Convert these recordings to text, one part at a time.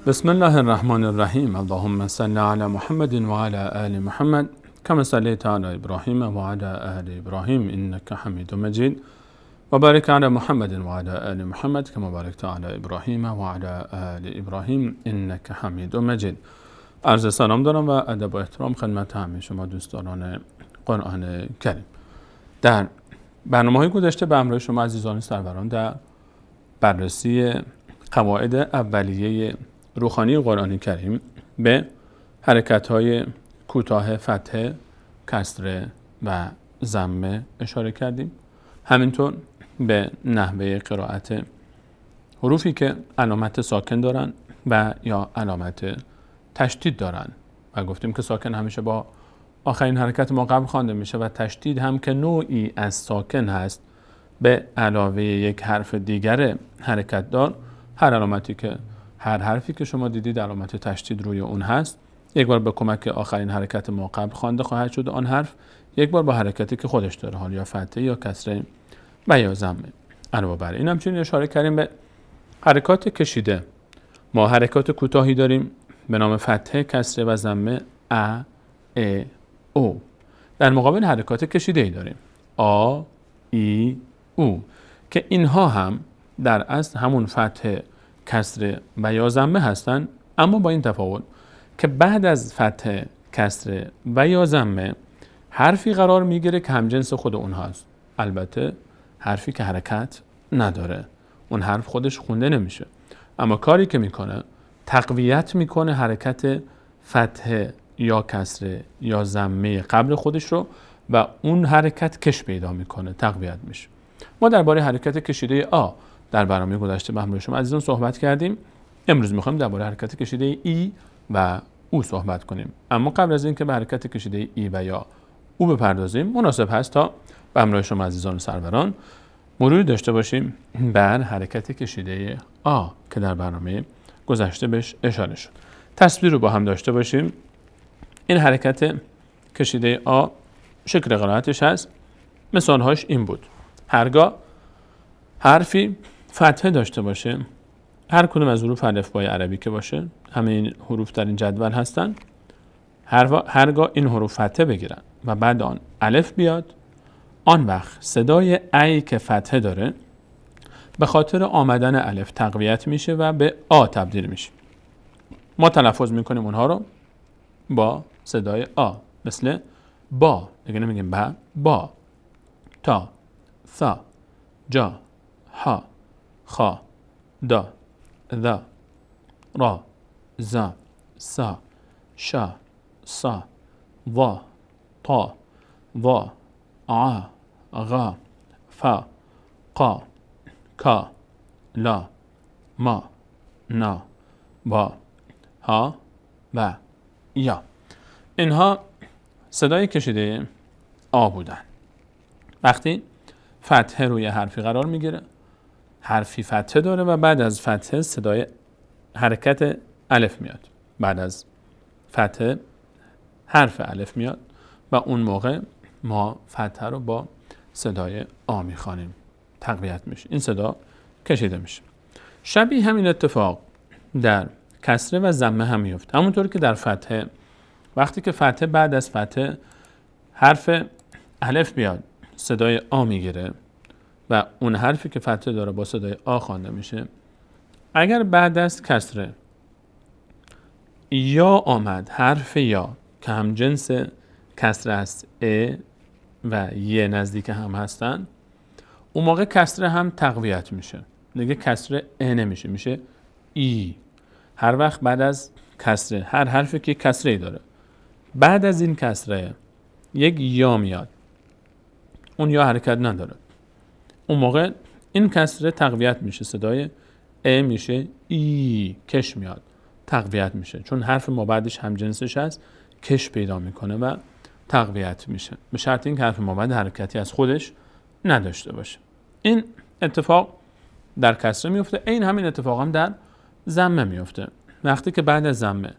بسم الله الرحمن الرحیم. اللهم صل علی محمد و علی آل محمد كما صليت على ابراهیم و علی آل ابراهیم انك حمید مجید و بارک علی محمد و علی آل محمد كما بارکت علی ابراهیم و علی آل ابراهیم انك حمید مجید. عرض سلام دارم و ادب و احترام خدمت همه شما دوستان قرآن کریم. در برنامه‌های گذشته به همراه شما عزیزان سروران در بررسی قواعد اولیه روحانی قرآن کریم به حرکت‌های کوتاه فتحه، کسره و ضمه اشاره کردیم. همینطور به نحوه قرائت حروفی که علامت ساکن دارن و یا علامت تشدید دارن و گفتیم که ساکن همیشه با آخرین حرکت ما قبل خوانده میشه و تشدید هم که نوعی از ساکن هست به علاوه یک حرف دیگر حرکت دار. هر حرفی که شما دیدید علامت تشدید روی اون هست، یک بار به کمک آخرین حرکت ما قبل خوانده خواهد شد آن حرف، یک بار با حرکتی که خودش داره، حال یا فتحه یا کسره و یا ضمه. علاوه بر این همچنین اشاره کردیم به حرکات کشیده. ما حرکات کوتاهی داریم به نام فتحه، کسره و ضمه ا، ا، او. در مقابل حرکات کشیده‌ای داریم آ، ای، او که اینها هم در اصل همون فتحه، کسره و یا ضمه هستند، اما با این تفاوت که بعد از فتحه، کسره و یا ضمه حرفی قرار میگیره که همجنس خود اونهاست. البته حرفی که حرکت نداره، اون حرف خودش خونده نمیشه، اما کاری که میکنه تقویت میکنه حرکت فتحه یا کسره یا ضمه قبل خودش رو و اون حرکت کش پیدا میکنه، تقویت میشه. ما درباره حرکت کشیده آ در برنامه گذشته به همراه شما عزیزان صحبت کردیم. امروز میخوایم درباره حرکت کشیده ای و او صحبت کنیم، اما قبل از اینکه به حرکت کشیده ای و یا او بپردازیم، مناسب هست تا به همراه شما عزیزان سروران مروری داشته باشیم بر حرکت کشیده آ که در برنامه گذشته بهش اشاره شد. تصویر رو با هم داشته باشیم. این حرکت کشیده آ شکل قرائتش هست. مثالهاش این بود: هرگاه حرفی فتحه داشته باشه، هر کدوم از حروف الفبای عربی که باشه، همه این حروف در این جدول هستن، هرگاه این حروف فتحه بگیرن و بعد آن الف بیاد، آن وقت صدای ای که فتحه داره به خاطر آمدن الف تقویت میشه و به آ تبدیل میشه. ما تلفظ میکنیم اونها رو با صدای آ، مثل با، دیگه نمیگیم با، تا، ثا، جا، ها، خا، دا، ذا، را، زا، سا، شا، صا، ضا، طا، ظا، عا، غا، فا، قا، کا، لا، ما، نا، با، ها و یا. اینها صدای کشیده آ بودن. وقتی فتحه روی حرفی قرار میگیره، حرفی فتحه داره و بعد از فتحه صدای حرکت الف میاد، بعد از فتحه حرف الف میاد و اون موقع ما فتحه رو با صدای آ میخوانیم، تقویت میشه، این صدا کشیده میشه. شبیه همین اتفاق در کسره و ضمه هم میفته. همونطور که در فتحه، وقتی که فتحه بعد از فتحه حرف الف بیاد صدای آ میگیره و اون حرفی که فتحه داره با صدای آ خوانده میشه. اگر بعد از کسره یا آمد، حرف یا که هم جنس کسره است، ا و ی نزدیک هم هستن، اون موقع کسره هم تقویت میشه، دیگه کسره ا نمیشه، میشه ای. هر وقت بعد از کسره، هر حرفی که کسره داره بعد از این کسره یک یا میاد، اون یا حرکت نداره، اون موقع این کسره تقویت میشه، صدای ا میشه ای، کش میاد، تقویت میشه، چون حرف ما بعدش هم جنسش هست، کش پیدا میکنه و تقویت میشه، به شرط این که حرف ما بعد حرکتی از خودش نداشته باشه. این اتفاق در کسره میفته. این همین اتفاق هم در ضمه میفته. وقتی که بعد از ضمه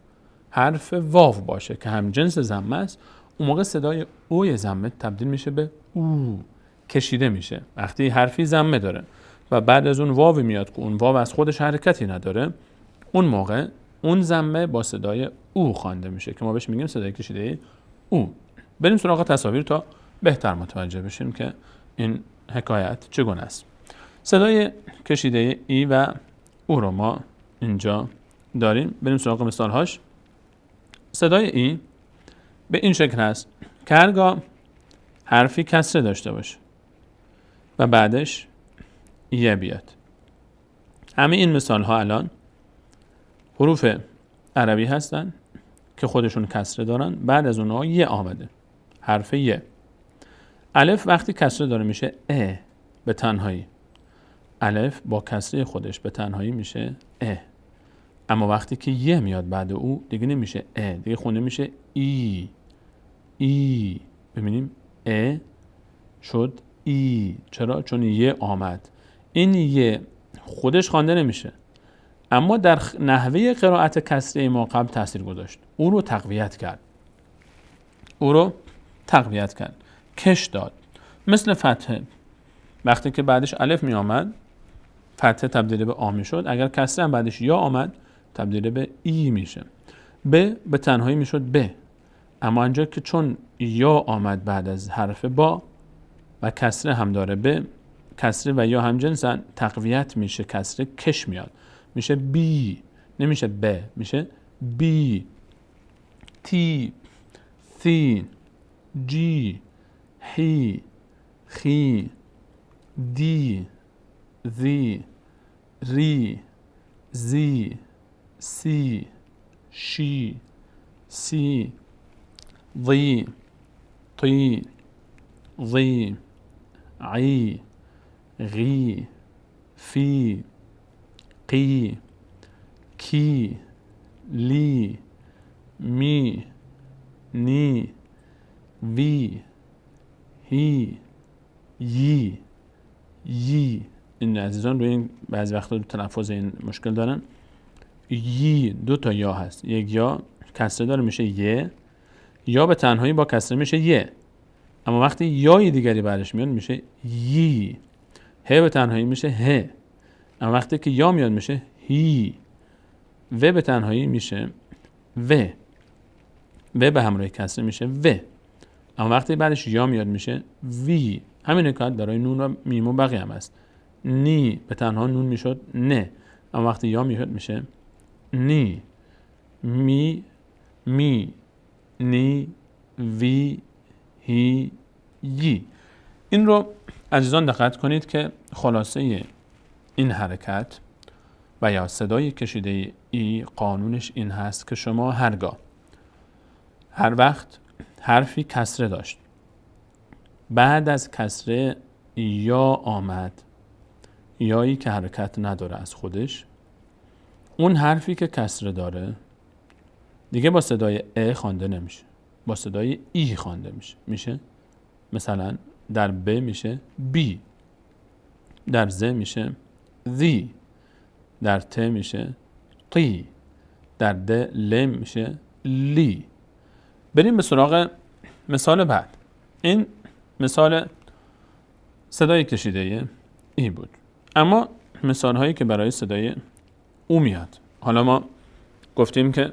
حرف واو باشه که هم جنس ضمه است، اون موقع صدای اوی ضمه تبدیل میشه به او، کشیده میشه. وقتی حرفی ضمه داره و بعد از اون واو میاد که اون واو از خودش حرکتی نداره، اون موقع اون ضمه با صدای او خوانده میشه که ما بهش میگیم صدای کشیده او. بریم سراغ تصاویر تا بهتر متوجه بشیم که این حکایت چگونه است. صدای کشیده ای و او رو ما اینجا داریم. بریم سراغ مثالهاش. صدای ای به این شکل هست که هرگاه حرفی کسره داشته باشه و بعدش یه بیاد. همه این مثال ها الان حروف عربی هستن که خودشون کسره دارن، بعد از اونها یه آمده، حرف یه. الف وقتی کسره داره میشه ا به تنهایی، الف با کسره خودش به تنهایی میشه ا. اما وقتی که یه میاد بعد او دیگه نمیشه ا، دیگه خونده میشه ای. ای ببینیم ا شد ای. چرا؟ چون یه آمد. این یه خودش خوانده نمیشه، اما در نحوه قرائت کسره ما قبل تاثیر گذاشت، او رو تقویت کرد، کش داد. مثل فتحه، وقتی که بعدش الف می آمد فتحه تبدیل به آ می شد، اگر کسره هم بعدش یا آمد تبدیل به ای میشه. به تنهایی می شد ب. اما اینجا که چون یا آمد بعد از حرف با و کسره هم داره به، کسره و یا هم جنسن، تقویت میشه، کسره کش میاد، میشه بی، نمیشه ب، میشه بی. تی، ثین، جی، حی، خی، دی، ذی، ری، زی، سی، شی، سی، ضی، طی، ضی، عی، غی، فی، قی، کی، لی، می، نی، وی، هی، یی، یی. این عزیزان روی این بعضی وقتا تلفظ این مشکل دارن. یی دو تا یا هست، یک یا کسره داره میشه یه، یا به تنهایی با کسره میشه یه، اما وقتی یای دیگری بعدش میاد میشه یی. ه به تنهایی میشه ه، اما وقتی که یا میاد میشه هی. و به تنهایی میشه و به همراه کسره میشه و، اما وقتی بعدش یا میاد میشه وی. همین حکایت برای نون و میم و بقیه هم است. نی به تنها نون میشد نه، اما وقتی یا میشد میشه نی. می، نی، وی، هی، یی. این رو عزیزان دقت کنید که خلاصه این حرکت و یا صدای کشیده ای قانونش این هست که شما هر وقت حرفی کسره داشت، بعد از کسره یا آمد، یایی که حرکت نداره از خودش، اون حرفی که کسره داره دیگه با صدای ا خوانده نمیشه، با صدای ای خوانده میشه. مثلا در ب میشه بی، در ز میشه ذی، در ت میشه قی، در د ل میشه لی. بریم به سراغ مثال بعد. این مثال صدای کشیده ای بود، اما مثال هایی که برای صدای او میاد. حالا ما گفتیم که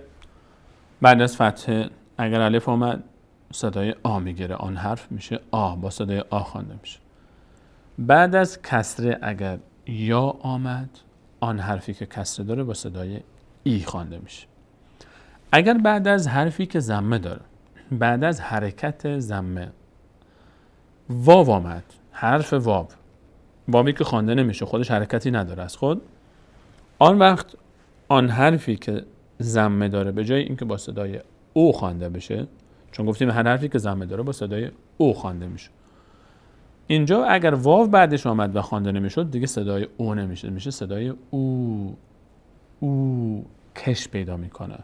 بعد از فتحه اگر الف آمد صدای آ میگیره، آن حرف میشه آ، با صدای آ خوانده میشه. بعد از کسره اگر یا آمد، آن حرفی که کسره داره با صدای ای خوانده میشه. اگر بعد از حرفی که ضمه داره، بعد از حرکت ضمه واو آمد، حرف واوی که خوانده نمیشه، خودش حرکتی نداره از خود، آن وقت آن حرفی که ضمه داره به جای اینکه با صدای او خوانده بشه، چون گفتیم هر حرفی که ضمه داره با صدای او خوانده میشه، اینجا اگر واو بعدش آمد و خوانده نمیشد دیگه صدای او نمیشه، میشه صدای او کش پیدا میکنه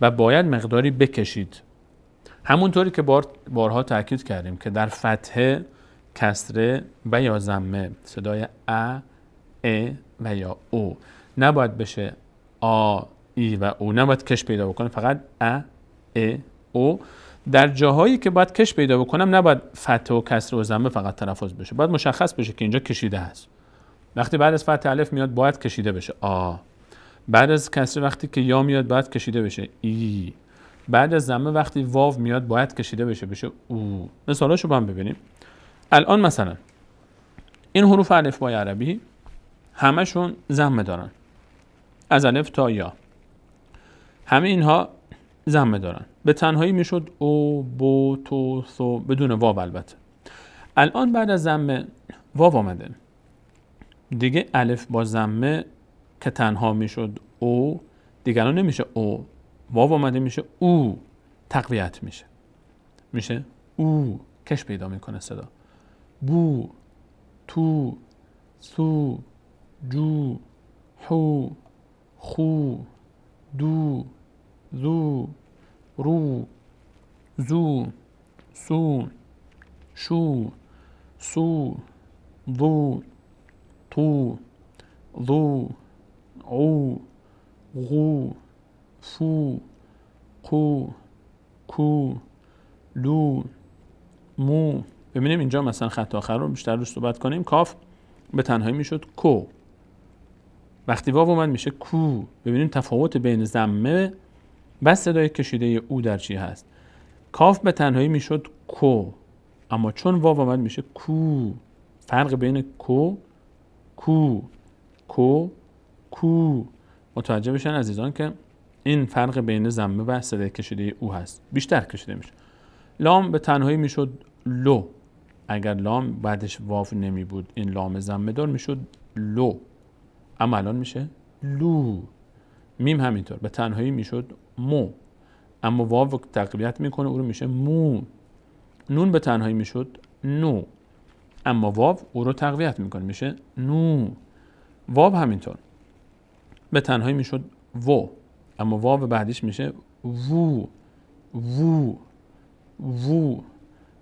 و باید مقداری بکشید. همونطوری که بارها تاکید کردیم که در فتحه، کسره و یا ضمه صدای ا و یا او نباید بشه آ، ای و او، نباید کش پیدا بکنه، فقط او. در جاهایی که باید کش پیدا بکنم نباید فتحه و کسره و ضمه فقط تلفظ بشه، باید مشخص بشه که اینجا کشیده هست. وقتی بعد از فتحه الف میاد باید کشیده بشه آ. بعد از کسره وقتی که یا میاد باید کشیده بشه ای. بعد از ضمه وقتی واو میاد باید کشیده بشه او. مثالاشو با هم ببینیم. الان مثلا این حروف الفبای عربی همشون ضمه دارن، از الف تا یا همه اینها ضمه دارن. به تنهایی میشد او، بو، تو، ثو، بدون واو البته. الان بعد از ضمه واو آمده، دیگه الف با ضمه که تنها میشد او، دیگه الان نمیشه او، واو آمده میشه او، تقویت میشه او، کش پیدا میکنه صدا. بو، تو، ثو، جو، حو، خو، دو، ذو، رو، زو، سو، شو، سو، ضو، طو، ضو، عو، غو، فو، قو، کو، لو، مو. ببینیم اینجا مثلا خط آخر رو بیشتر روش صحبت کنیم. کاف به تنهایی میشد کو، وقتی واو اومد میشه کو. ببینیم تفاوت بین ضمه و صدای کشیده او در چی هست. کاف به تنهایی میشد کو، اما چون واو اومد میشه کو. فرق بین کو، کو. متوجه بشن عزیزان که این فرق بین ضمه و صدای کشیده او هست، بیشتر کشیده میشه. لام به تنهایی میشد لو، اگر لام بعدش واو نمی بود این لام ضمه دار میشد لو، اما الان میشه لو. میم همینطور به تنهایی میشد مو، اما واو تقویت میکنه او رو میشه مو. نون به تنهایی میشد نو، اما واو او رو تقویت میکنه میشه نو. واو همینطور به تنهایی میشد وو، اما واو بعدش میشه وو.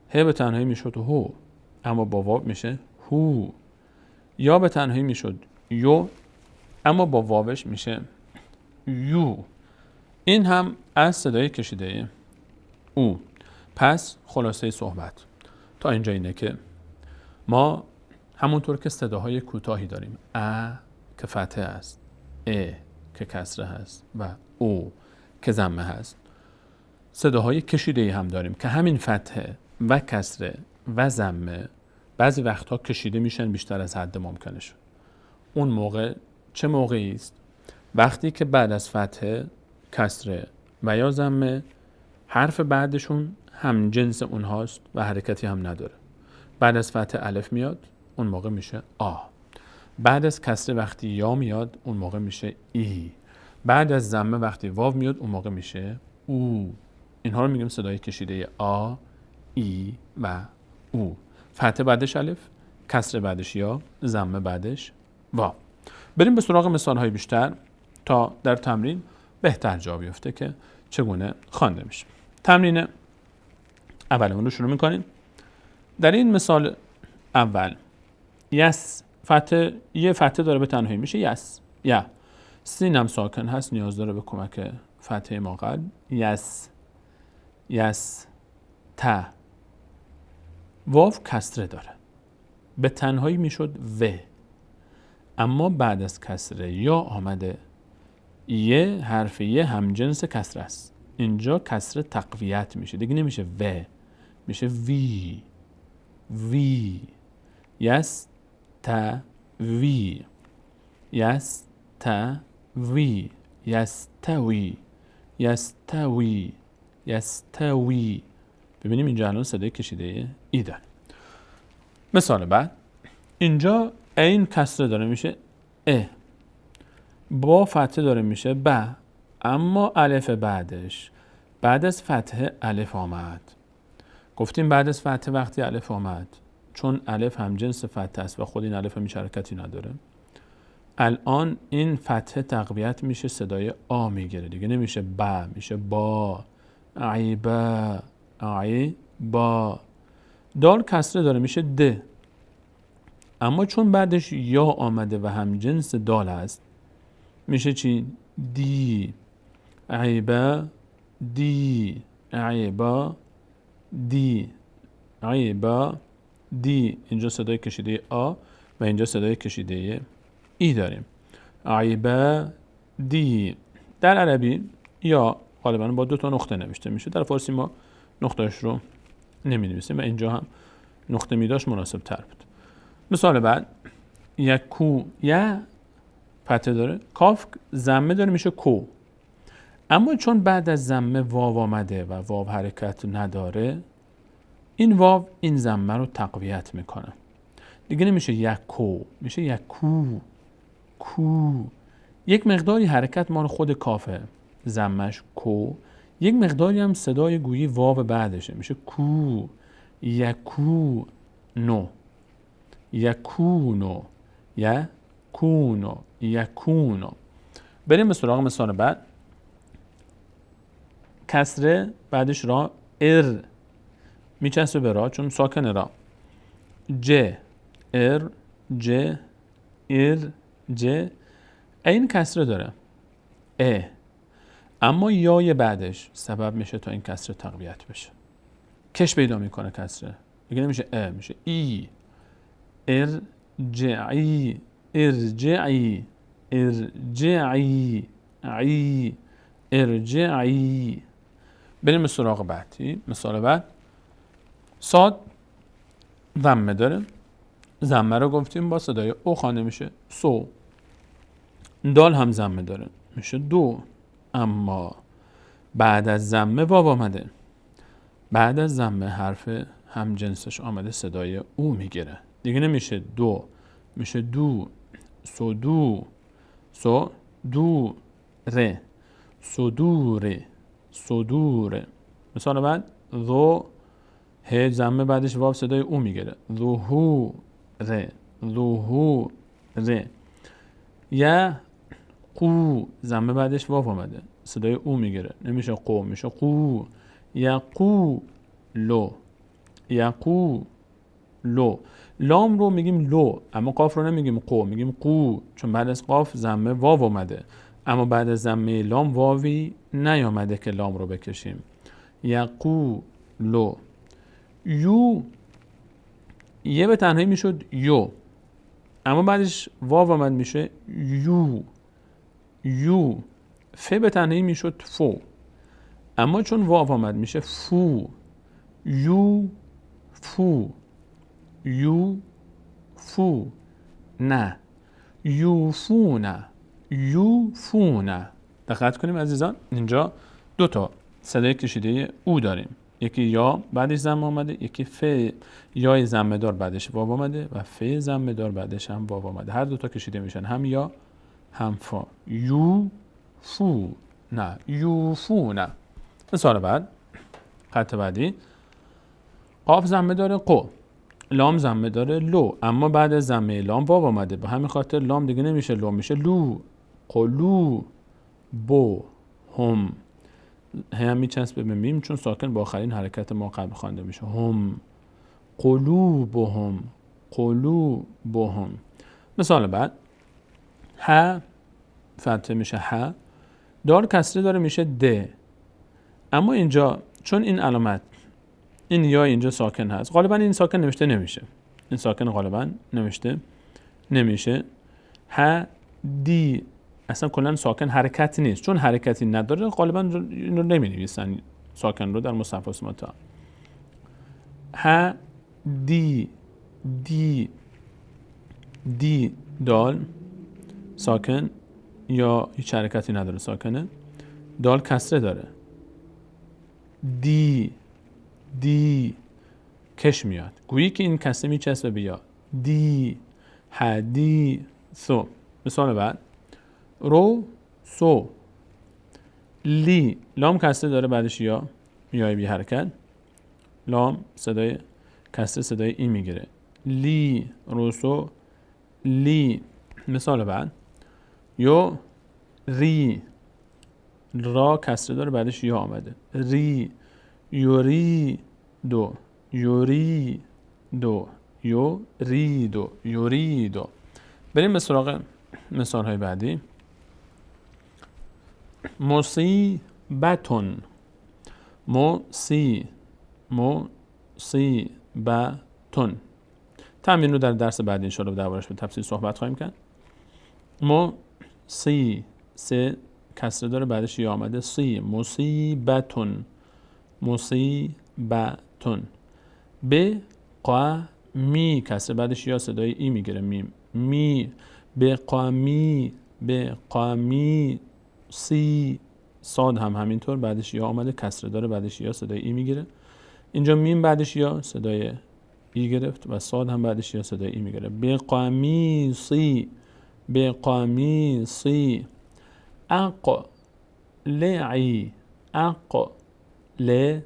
ه به تنهایی میشد هو، اما با واو میشه هو. یا به تنهایی میشد یو، اما با واوش میشه یو. این هم از صدای کشیده او. پس خلاصه صحبت تا اینجا اینه که ما همونطور که صداهای کوتاهی داریم، که فتحه است، که کسره هست و او که ضمه هست، صداهای کشیده هم داریم که همین فتحه و کسره و ضمه بعضی وقتها کشیده میشن بیشتر از حد ممکنشون. اون موقع چه موقعی است؟ وقتی که بعد از فتحه، کسره و یا ضمه حرف بعدشون هم جنس اونهاست و حرکتی هم نداره. بعد از فتحه الف میاد، اون موقع میشه آ. بعد از کسره وقتی یا میاد، اون موقع میشه ای. بعد از ضمه وقتی واو میاد، اون موقع میشه او. اینها رو میگیم صدای کشیده آ، ای و او. فتحه بعدش الف، کسره بعدش یا، ضمه بعدش واو. بریم به سراغ مثال‌های بیشتر تا در تمرین بهتر جا بیفته که چگونه خوانده میشه. تمرین اولمون رو شروع میکنیم. در این مثال اول یس فتحه، یه فتحه داره به تنهایی میشه یس. یا سین هم ساکن هست، نیاز داره به کمک فتحه ما قبل. یس تا. واو کسره داره، به تنهایی میشد و، اما بعد از کسره یا آمده. یه حرف یه همجنس کسره است، اینجا کسره تقویت میشه، دیگه نمیشه و، میشه وی. یس تا وی، یس تا وی، یستوی. ببینیم اینجا الان صدای کشیده ای داره. مثال بعد، اینجا این کسره داره میشه با فتحه داره میشه ب، اما الف بعدش بعد از فتحه الف آمد. گفتیم بعد از فتحه وقتی الف آمد، چون الف هم جنس فتحه است و خود این الف هم حرکتی نداره، الان این فتحه تقویت میشه، صدای آ میگیره، دیگه نمیشه ب، میشه با. با. دال کسره داره میشه د، اما چون بعدش یا آمده و هم جنس دال است میشه چی؟ دی. عیبا دی. اینجا صدای کشیده آ و اینجا صدای کشیده ای داریم. عیبا دی. در عربی یا غالبا با 2 نقطه نوشته میشه. در فارسی ما نقطهش رو نمی نویسیم و اینجا هم نقطه می داشت مناسب تر بود. مثال بعد یکو، یا فتحه داره، کاف ضمه داره میشه کو، اما چون بعد از ضمه واو آمده و واو حرکت نداره، این واو این ضمه رو تقویت میکنه، دیگه نمیشه یکو، میشه یکو، کو. یک مقداری حرکت مال خود کافه، ضمهش کو، یک مقداری هم صدای گویی واو بعدشه، میشه کو، یکو نو، یکونو، یکونو، یکونو. بریم به سراغ مثال بعد. کسره بعدش را، میچسبه به را چون ساکن را. ج، ج، ج. این کسره داره، اما یای بعدش سبب میشه تا این کسره تقویت بشه، کش پیدا میکنه کسره، دیگه نمیشه میشه ای. ارجعی، ارجعی، ارجعی، عی، ارجعی. بریم سراغ بعدی. مثال بعد صاد ضمه داره، ضمه رو گفتیم با صدای او خوانده میشه سو. دال هم ضمه داره میشه دو، اما بعد از ضمه واو آمده، بعد از ضمه حرف هم جنسش آمده صدای او میگیره، دیگه نمیشه دو، میشه دو، سو دو، سو دو ره، صدوره، صدوره. مثال بعد ذو، ه ضمه بعدش واو صدای او میگیره، ظهوره، ظهوره. یا قو ضمه بعدش واو آمده صدای او میگیره، نمیشه قو، میشه قو. یقو لو، یقو لو. لام رو میگیم لو، اما قاف رو نمیگیم قو، میگیم قو، چون بعد از قاف ضمه واو آمده، اما بعد از ضمه لام واوی نیامده که لام رو بکشیم. یقو لو. یو، یه به تنهایی میشد یو، اما بعدش واو آمد میشه یو، یو. ف به تنهایی میشد فو، اما چون واو آمد میشه فو، یو فو، یو فو. نه، یوفونه، یوفونه. دقت کنیم عزیزان، اینجا 2 صدای کشیده او داریم، یکی یا بعدش ضمه آمده، یکی ف، یای ضمه دار بعدش واو آمده و ف ضمه دار بعدش هم واو آمده، هر 2 کشیده میشن، هم یا هم فا. یو فو نه، یوفو نه. مثال بعد، خط بعدی قاف ضمه داره قو، لام ضمه داره لو، اما بعد از ضمه لام واو آمده، به همین خاطر لام دیگه نمیشه لو، میشه لو، قلو بو هم. هم میچسبه به میم چون ساکن با آخرین حرکت ما قبل خوانده میشه، هم، قلوبهم، قلوبهم. مثال بعد ه فتحه میشه ه، دال کسره داره میشه د، اما اینجا چون این علامت این یا اینجا ساکن هست، غالبا این ساکن نوشته نمیشه، این ساکن غالبا نوشته نمیشه. ه دی اصلا کلا ساکن حرکتی نیست، چون حرکتی نداره غالبا این رو نمی نویسن ساکن رو در مصحف اسمتا. ه دی، دی، دی دال ساکن یا هیچ حرکتی نداره، ساکنه. دال کسره داره، دی، دی کش میاد، گویی که این کسره میچسبه بیا، دی، حدی سو. مثال بعد رو سو، لی لام کسره داره بعدش یا، یای بی حرکت، لام صدای کسره صدای ای میگیره، لی روسو لی. مثال بعد یو ری، را کسره داره بعدش یا آمده، ری، یوری دو، یوری دو، یوری دو، یوری دو. بریم به سراغ مثال های بعدی. مصیبتون، مصیبتون. تمرین رو در درس بعدی انشاءالله دربارش به تفصیل صحبت خواهیم کرد. مصیبتون، سه کسره داره بعدش یا آمده. سی مصیبتون، مصیبتون. ب قا می کسره بعدش یا صدای ای میگیره. می بقامی، بقامی سی. صاد هم همینطور بعدش یا آمده کسره داره بعدش یا صدای ای میگیره. اینجا میم بعدش یا صدای ای گرفت و صاد هم بعدش یا صدای ای میگیره. بقامیسی، بقامیسی. اقلعی، اقلعی،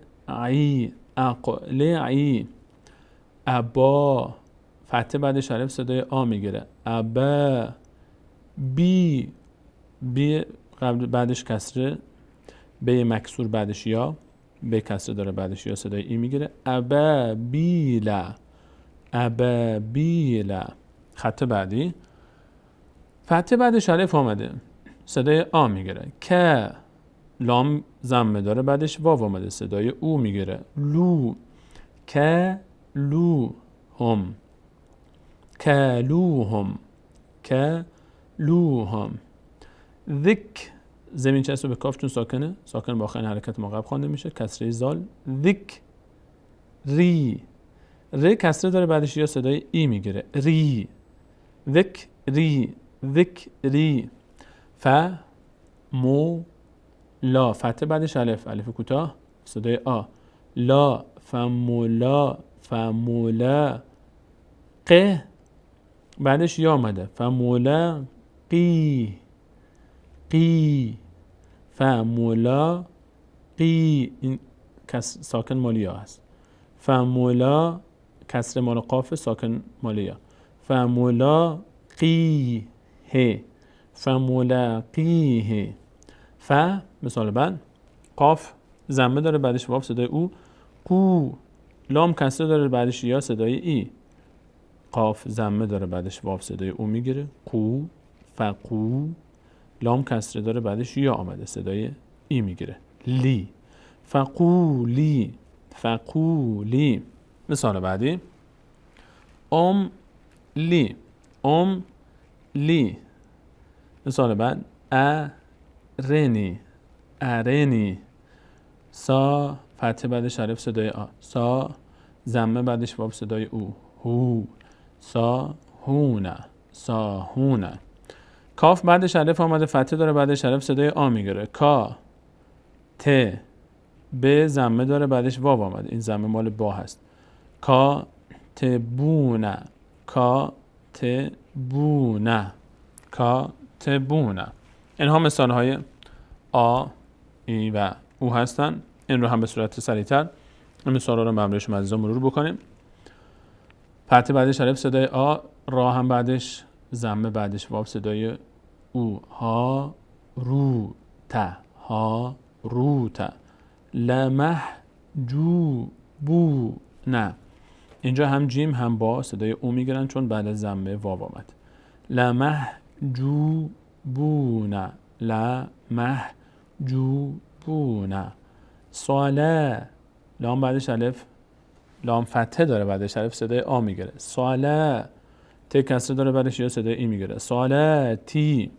اقلعی. ابا فتحه بعدش الف صدای آ میگیره. ابا. بی، بی قبل بعدش کسره، به مکسور بعدش یا، به کسره داره بعدش یا صدای ای میگیره. ابابیلا، ابابیلا. خط بعدی فتحه بعدش الف آمده صدای آ میگیره. که لام ضمه داره بعدش واو آمده صدای او میگیره. لو، که لو هم، کلوهم، کلوهم. ذک زمین چسب به کاف چون ساکنه، ساکن با آخرین حرکت مقب خوانده میشه. کسره زال. ذک ری، ر کسره داره بعدش یا صدای ای میگیره. ری، ذک ری، ذک ری. ف مو لا فتحه بعدش الف، الف کوتاه صدای آ. لا فمولا، فمولا. ق بعدش یا آمده. فمولا قی، قی. فمولا قی این ساکن مالی یا هست. فمولا کسر مال قاف ساکن مالی یا. فمولا قی ه، فمولا قی ه. ف مثال بعد قاف ضمه داره بعدش واو صدای او. قو لام کسره داره بعدش یا صدای ای. قاف ضمه داره بعدش واو صدای او میگیره. قو، فقو. لام کسره داره بعدش یا آمده صدای ای میگیره. لی، فقولی، فقولی. مثال بعدی لی، لی. مثال بعد ارنی، ارنی. سا فتحه بعدش الف صدای آ. سا ضمه بعدش واو صدای او. هو، سا هونه، سا هونه. کاف بعدش الف آمده فتحه داره بعدش الف صدای آ میگیره. کا ت. ب ضمه داره بعدش واو آمده، این ضمه مال با هست. کا تبونه، کا تبونه، کا تبونه. اینها مثال های آ، ای و او هستن. این رو هم به صورت سریعتر این مثال رو به شما عزیزان مرور بکنیم. فتحه بعدش الف صدای آ، را هم بعدش ضمه بعدش واو صدای او. ها رو ت، ها رو ت. لمح جو بو نه. اینجا هم جیم هم با صدای او میگیرن چون بعد از ضمه واو آمد. لمح جو بو نه، لمح جو بو نه. ساله لام بعدش الف، لام فتحه داره بعدش الف صدای آ میگیره. ساله ت کسره داره بعدش یا صدای ای میگیره. ساله تی.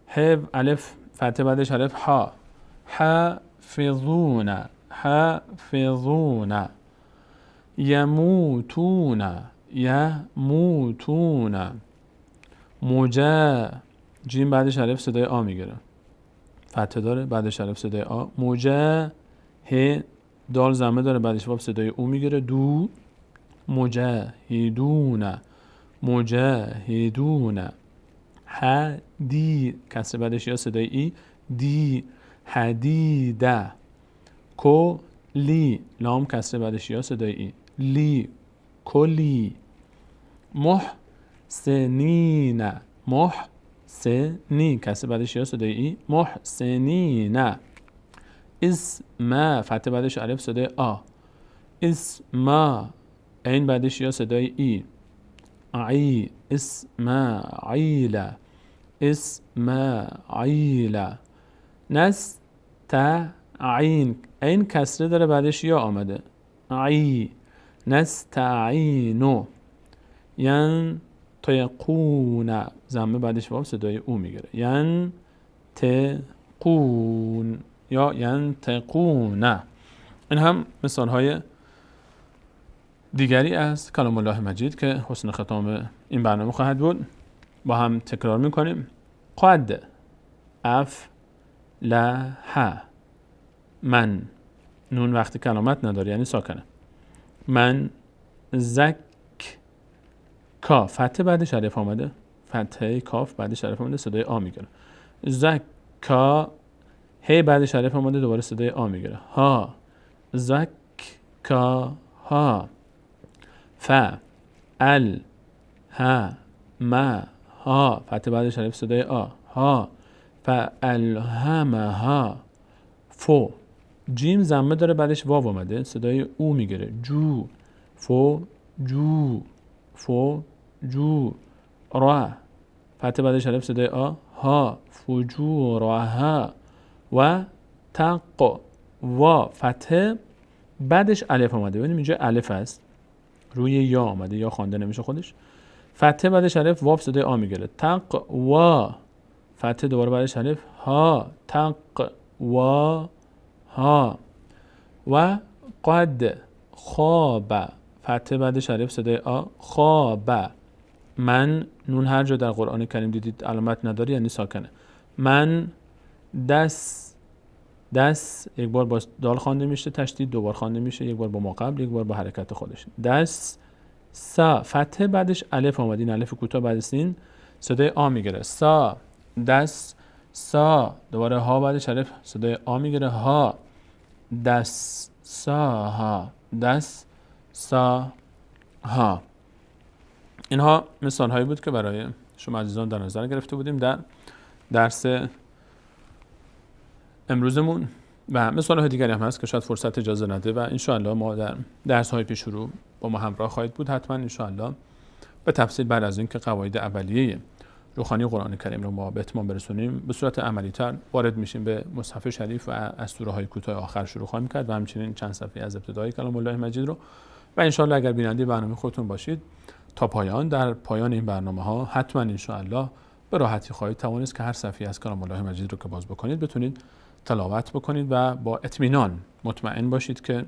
ه الف فتحه بعدش الف ها. حافظون، حافظون. یموتون، یموتون. موجه جیم بعدش الف صدای آ میگیره، فتحه داره بعدش الف صدای آ. موجه ه دال ضمه داره بعدش واو صدای او میگیره. دو مجاهدون، مجاهدون. حدی کسر بعدش یا صدای ای. دی حدیده. کلی لام کسر بعدش یا صدای ای. لی کلی. محسنین، محسنی کسر بعدش یا صدای ای. محسنین. اسم فتح بعدش الف صدای آ. اسم این بعدش یا صدای ای. عی اسماعیل، اسماعیل. نستعین این کسره داره بعدش یا آمده. عی نستعینو. ین تیقون ضمه بعدش واو صدای او میگیره. ین ینطقون یا ینطقون. این هم مثال های دیگری از کلام الله مجید که حسن ختام این برنامه خواهد بود. با هم تکرار میکنیم. قد افلح من، نون وقتی کلامت نداره یعنی ساکنه. من زکا، فتح بعدش الف آمده، فتحه کاف بعدش الف آمده، صدای آ میگیره. زکا، هی بعدش الف آمده، دوباره صدای آ میگیره. ها، زکا ها. ف ال ها ما ها، فتح بعدش الف صدای آ. ها فالهمها. فو، جیم ضمه داره بعدش واو اومده، صدای او میگیره. جو، فو جو، فو جو. را، فتح بعدش الف صدای آ. ها فجورها. و تق و، فتح بعدش الف اومده، ببینیم اینجا الف هست روی یا آمده، یا خوانده نمیشه خودش. فتح بعدش الف، واو صدای آ میگیره. تق و، فتح دوباره بعدش الف. ها تق و ها. و قد خواب، فتح بعدش الف صدای آ. خواب. من، نون هر جا در قرآن کریم دیدید علامت نداره یعنی ساکنه. من دست یک بار با دال خوانده میشه تشدید، دو بار خوانده میشه، یک بار با ما قبل، یک بار با حرکت خودش. دست سا، فتح بعدش الف اومد، این الف کوتاه بعد سین صدای آ میگیره. سا دست سا، دوباره ها بعدش الف صدای آ میگیره. ها دست سا ها، دست سا ها. اینها مثال هایی بود که برای شما عزیزان در نظر گرفته بودیم در درس امروزمون و مثال های دیگری هم هست که شاید فرصت اجازه نده و انشاءالله ما در درس های پیش رو با ما همراه خواهید بود. حتما انشاءالله به تفصیل بعد از اینکه قواعد اولیه روحانی قرآن کریم رو ما به اتمام برسونیم به صورت عملی تر وارد میشیم به مصحف شریف و از سوره های کوتاه آخر شروع خواهیم کرد و همچنین چند صفحه از ابتدای کلام الله مجید رو. و انشاءالله اگر بیننده برنامه خودتون باشید تا پایان، در پایان این برنامه ها حتما انشاءالله به راحتی خواهید توانست که هر صفحه از کلام الله مجید رو که باز بکنید بتونید تلاوت بکنید و با اطمینان مطمئن باشید که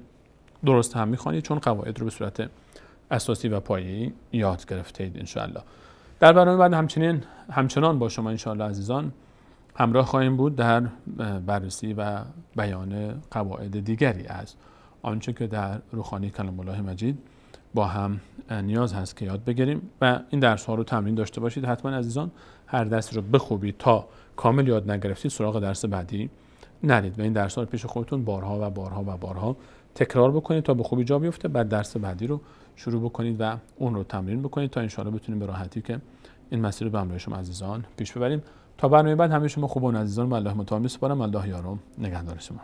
درست هم میخوانید، چون قواعد رو به صورت اساسی و پایه‌ای یاد گرفتید انشاءالله. در برنامه بعد همچنان با شما انشاءالله عزیزان همراه خواهیم بود در بررسی و بیان قواعد دیگری از آنچه که در روحانی کلام الله مجید با هم نیاز هست که یاد بگیریم و این درس ها رو تمرین داشته باشید. حتما عزیزان هر درسی رو بخوبید تا کامل یاد نگرفتید سراغ درس بعدی نرید و این درس ها رو پیش خودتون بارها و بارها و بارها تکرار بکنید تا به خوبی جا بیفته. بعد درس بعدی رو شروع بکنید و اون رو تمرین بکنید تا انشاءالله بتونیم به راحتی که این مسیر رو به همراه شما عزیزان پیش ببریم. تا برنامه بعد همه شما خوبان عزیزان، الله متعال می‌سپارم. الله یار و نگهدار شما.